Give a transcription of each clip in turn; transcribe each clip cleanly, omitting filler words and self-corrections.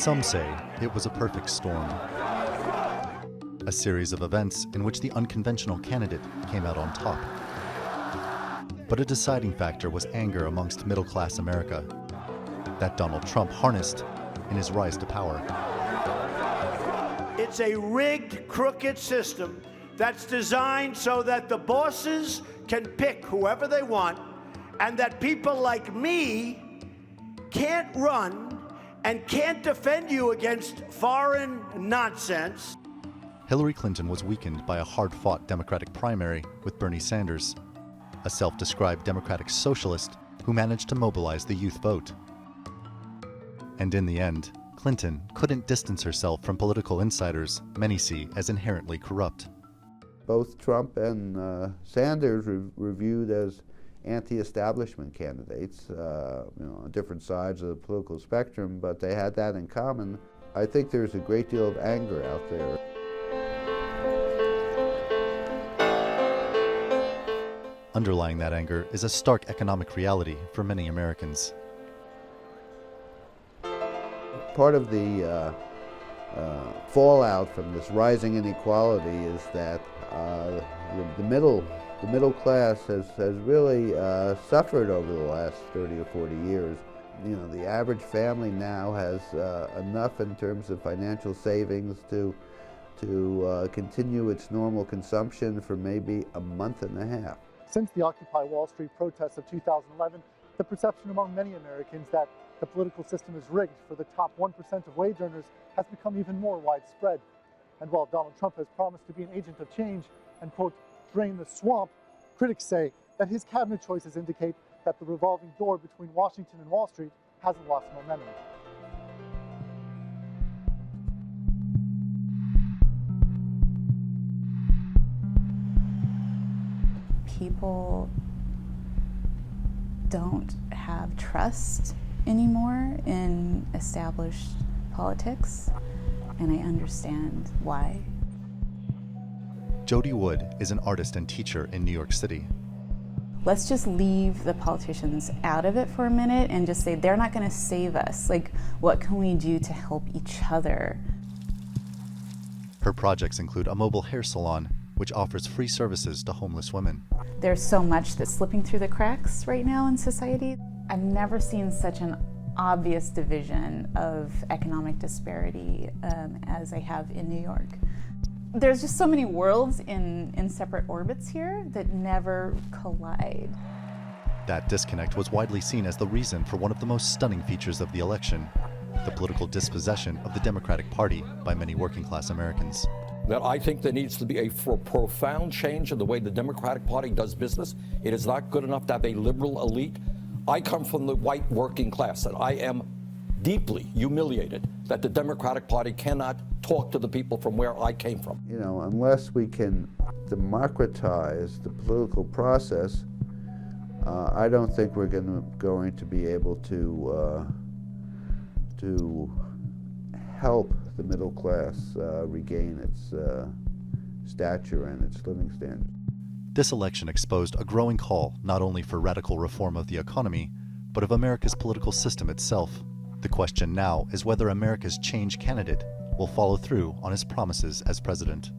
Some say it was a perfect storm. A series of events in which the unconventional candidate came out on top. But a deciding factor was anger amongst middle-class America that Donald Trump harnessed in his rise to power. It's a rigged, crooked system that's designed so that the bosses can pick whoever they want and that people like me can't run and can't defend you against foreign nonsense. Hillary Clinton was weakened by a hard-fought Democratic primary with Bernie Sanders, a self-described Democratic socialist who managed to mobilize the youth vote. And in the end, Clinton couldn't distance herself from political insiders many see as inherently corrupt. Both Trump and Sanders were viewed as anti-establishment candidates, on different sides of the political spectrum, but they had that in common. I think there's a great deal of anger out there. Underlying that anger is a stark economic reality for many Americans. Part of the fallout from this rising inequality is that the middle class has really suffered over the last 30 or 40 years. You know, the average family now has enough in terms of financial savings to continue its normal consumption for maybe a month and a half. Since the Occupy Wall Street protests of 2011, the perception among many Americans that the political system is rigged for the top 1% of wage earners has become even more widespread. And while Donald Trump has promised to be an agent of change and, quote, drain the swamp, critics say that his cabinet choices indicate that the revolving door between Washington and Wall Street hasn't lost momentum. People don't have trust anymore in established politics, and I understand why. Jody Wood is an artist and teacher in New York City. Let's just leave the politicians out of it for a minute and just say they're not going to save us. Like, what can we do to help each other? Her projects include a mobile hair salon, which offers free services to homeless women. There's so much that's slipping through the cracks right now in society. I've never seen such an obvious division of economic disparity as I have in New York. There's just so many worlds in separate orbits here that never collide. That disconnect was widely seen as the reason for one of the most stunning features of the election, the political dispossession of the Democratic Party by many working-class Americans. That I think there needs to be a profound change in the way the Democratic Party does business. It is not good enough to have a liberal elite. I come from the white working class, and I am deeply humiliated that the Democratic Party cannot talk to the people from where I came from. You know, unless we can democratize the political process, I don't think we're going to be able to help the middle class regain its stature and its living standards. This election exposed a growing call not only for radical reform of the economy, but of America's political system itself. The question now is whether America's change candidate will follow through on his promises as president.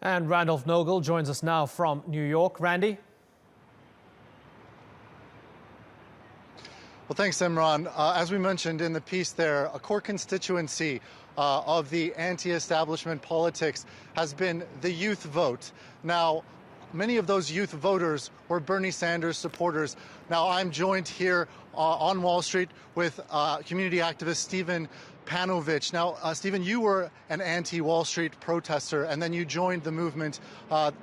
And Randolph Nogle joins us now from New York. Randy? Well, thanks, Imran. As we mentioned in the piece there, a core constituency of the anti-establishment politics has been the youth vote. Now, many of those youth voters were Bernie Sanders supporters. Now, I'm joined here on Wall Street with community activist Stephen Panovich. Now, Stephen, you were an anti-Wall Street protester, and then you joined the movement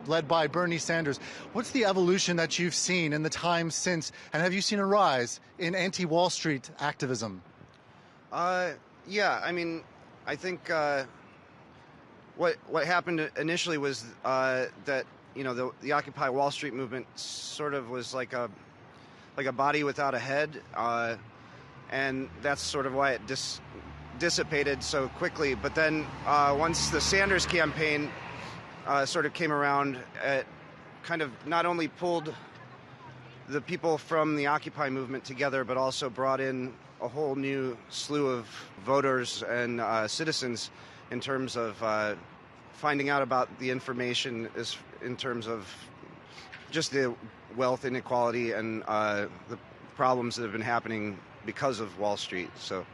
led by Bernie Sanders. What's the evolution that you've seen in the time since, and have you seen a rise in anti-Wall Street activism? Yeah, I mean, I think what happened initially was that, you know, the Occupy Wall Street movement sort of was like a body without a head, and that's sort of why it dissipated so quickly. But then once the Sanders campaign sort of came around, it kind of not only pulled the people from the Occupy movement together, but also brought in a whole new slew of voters and citizens in terms of finding out about the information is in terms of just the wealth inequality and the problems that have been happening because of Wall Street. So.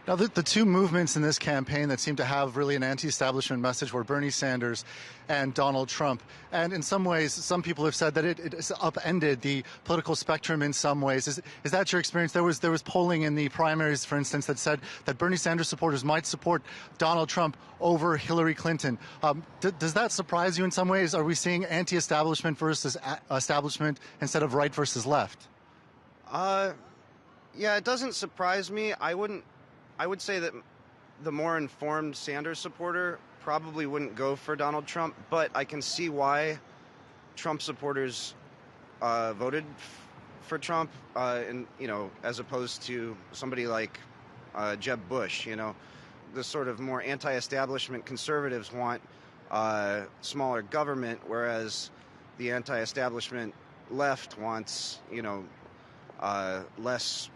Now, the two movements in this campaign that seem to have really an anti-establishment message were Bernie Sanders and Donald Trump. And in some ways, some people have said that it has upended the political spectrum in some ways. Is that your experience? There was polling in the primaries, for instance, that said that Bernie Sanders supporters might support Donald Trump over Hillary Clinton. Does that surprise you in some ways? Are we seeing anti-establishment versus establishment instead of right versus left? Yeah, it doesn't surprise me. I would say that the more informed Sanders supporter probably wouldn't go for Donald Trump, but I can see why Trump supporters voted for Trump, and as opposed to somebody like Jeb Bush. The sort of more anti-establishment conservatives want smaller government, whereas the anti-establishment left wants less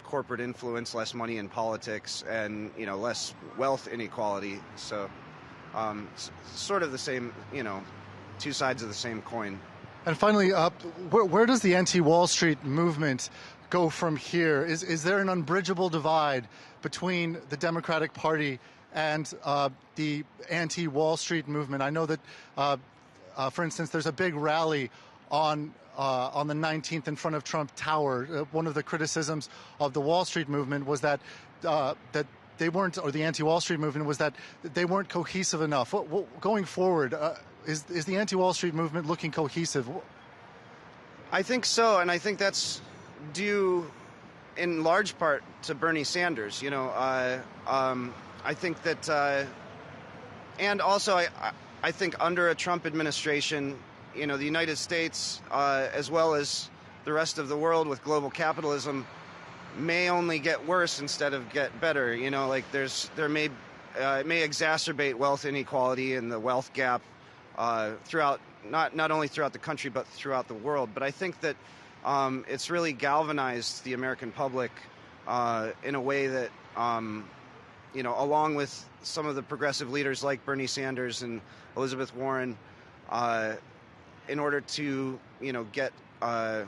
corporate influence, less money in politics, and less wealth inequality. So sort of the same, two sides of the same coin. And finally, where does the anti-Wall Street movement go from here? Is there an unbridgeable divide between the Democratic Party and the anti-Wall Street movement? I know that, for instance, there's a big rally on the 19th in front of Trump Tower. One of the criticisms of the Wall Street movement was that they weren't, or the anti-Wall Street movement was that they weren't cohesive enough. Going forward, is the anti-Wall Street movement looking cohesive? I think so, and I think that's due in large part to Bernie Sanders. I think that, and also I think under a Trump administration, the United States, as well as the rest of the world with global capitalism, may only get worse instead of get better. It may exacerbate wealth inequality and the wealth gap throughout, not only throughout the country but throughout the world. But I think that it's really galvanized the American public in a way that, along with some of the progressive leaders like Bernie Sanders and Elizabeth Warren, in order to, get, I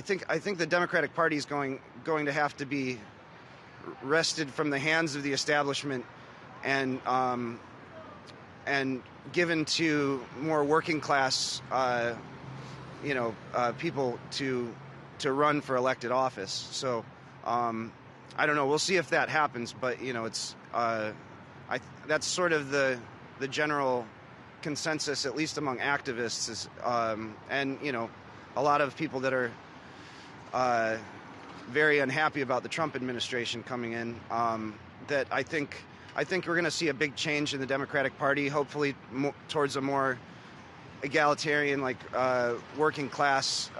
think the Democratic Party is going to have to be wrested from the hands of the establishment and given to more working class, people to run for elected office. So I don't know. We'll see if that happens, but it's that's sort of the general consensus, at least among activists, is, and a lot of people that are very unhappy about the Trump administration coming in. That I think we're going to see a big change in the Democratic Party, hopefully towards a more egalitarian, working class,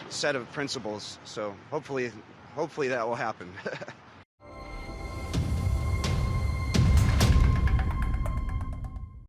set of principles. So hopefully that will happen.